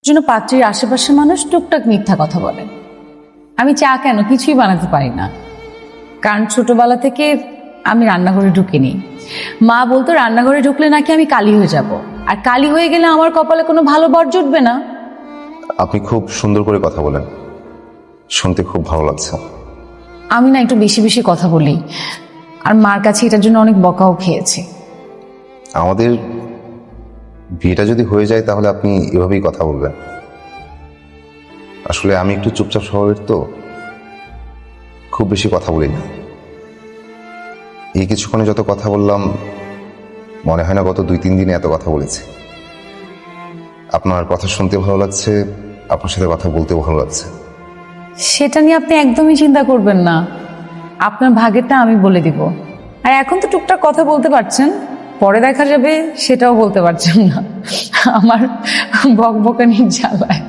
জন্য পাত্রীর আশেপাশের মানুষ টুকটাক মিথ্যা কথা বলে। আমি চা কেন কিছুই বানাতে পারি না, কারণ ছোটবেলা থেকে আমি রান্নাঘরে ঢুকিনি। মা বলতো রান্নাঘরে ঢুকলে নাকি আমি কালি হয়ে যাব, আর কালি হয়ে গেলে আমার কপালে কোনো ভালো বর জুটবে না। আপনি খুব সুন্দর করে কথা বলেন, শুনতে খুব ভালো লাগছে। আমি না একটু বেশি বেশি কথা বলি, আর মার কাছে এটার জন্য অনেক বকাও খেয়েছি। আমাদের বিয়েটা যদি হয়ে যায় তাহলে আপনি এভাবেই কথা বলবেন। আসলে আমি একটু চুপচাপ স্বভাবের, তো খুব বেশি কথা বলি না। এই কিছুক্ষণে যত কথা বললাম মনে হয় না গত 2-3 দিনে এত কথা বলেছি। আপনার কথা শুনতে ভালো লাগছে, আপনার সাথে কথা বলতে ভালো লাগছে। সেটা নিয়ে আপনি একদমই চিন্তা করবেন না, আপনার ভাগেরটা আমি বলে দিব। আর এখন তো টুকটাক কথা বলতে পারছেন, পরে দেখা যাবে সেটাও বলতে পারছেন না, আমার বকবকানির জ্বালায়।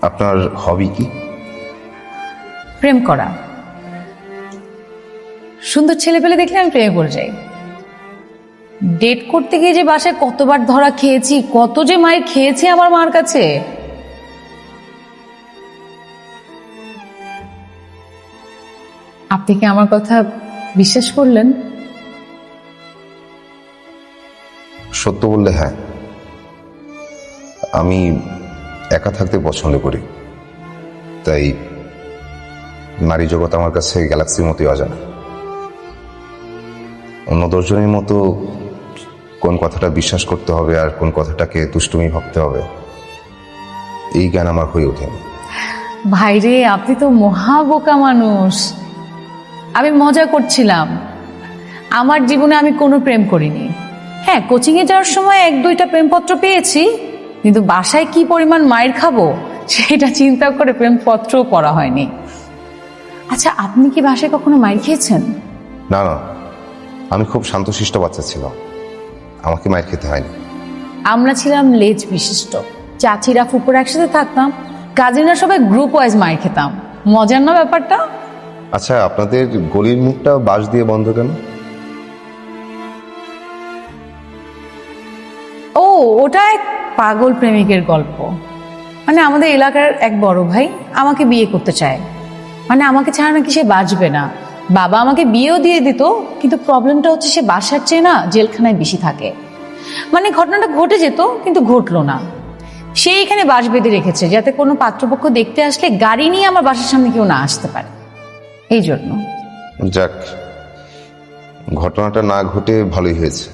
আপনার হবি কি? প্রেম করা। সুন্দর ছেলে পেলে দেখলে আমি প্রেমে পড়ে যাই। ডেট করতে গিয়ে যে বাসায় কতবার ধরা খেয়েছি, কত যে মায়ের খেয়েছি আমার মার কাছে। আপনি কি আমার কথা বিশ্বাস করলেন? সত্য বললে হ্যাঁ, আমি একা থাকতে পছন্দ করি, তাই নারী জগৎ আমার কাছে গ্যালাক্সির মতোই অজানা। অন্য 10 জনের মতো কোন কথাটা বিশ্বাস করতে হবে আর কোন কথাটাকে দুষ্টুমি ভাবতে হবে এই জ্ঞান আমার হয়ে ওঠেনি। ভাইরে, আপনি তো মহা বোকা মানুষ। আমি মজা করছিলাম। আমার জীবনে আমি কোনো প্রেম করিনি। হ্যাঁ, কোচিংয়ে যাওয়ার সময় 1-2টা প্রেমপত্র পেয়েছি, কিন্তু বাসায় কি পরিমাণ মায়ের খাবো সেটা চিন্তা করে প্রেমপত্রও পড়া হয়নি। আচ্ছা, আপনি কি বাসায় কখনো মায়ের খেয়েছেন? না না, আমি খুব শান্তশিষ্ট বাচ্চা ছিলাম, আমাকে মায়ের খেতে হয়নি। আমরা ছিলাম লেজ বিশিষ্ট, চাচিরা ফুপুরা একসাথে থাকতাম, কাজিনরা সবাই গ্রুপ ওয়াইজ মায়ের খেতাম। মজার না ব্যাপারটা? আচ্ছা, আপনাদের গলির মুখটা বাঁশ দিয়ে বন্ধ কেন? ও, ওটা এক পাগল প্রেমিকের গল্প। মানে আমাদের এলাকার এক বড় ভাই আমাকে বিয়ে করতে চায়, মানে আমাকে ছাড়া নাকি সে বাঁচবে না। বাবা আমাকে বিয়েও দিয়ে দিত, কিন্তু প্রবলেমটা হচ্ছে সে বাসার চেয়ে না জেলখানায় বেশি থাকে। মানে ঘটনাটা ঘটে যেত কিন্তু ঘটলো না। সে এখানে বাস বেঁধে রেখেছে যাতে কোনো পাত্রপক্ষ দেখতে আসলে গাড়ি নিয়ে আমার বাসার সামনে কেউ না আসতে পারে, এই জন্য। যাক, ঘটনাটা না ঘটে ভালোই হয়েছে।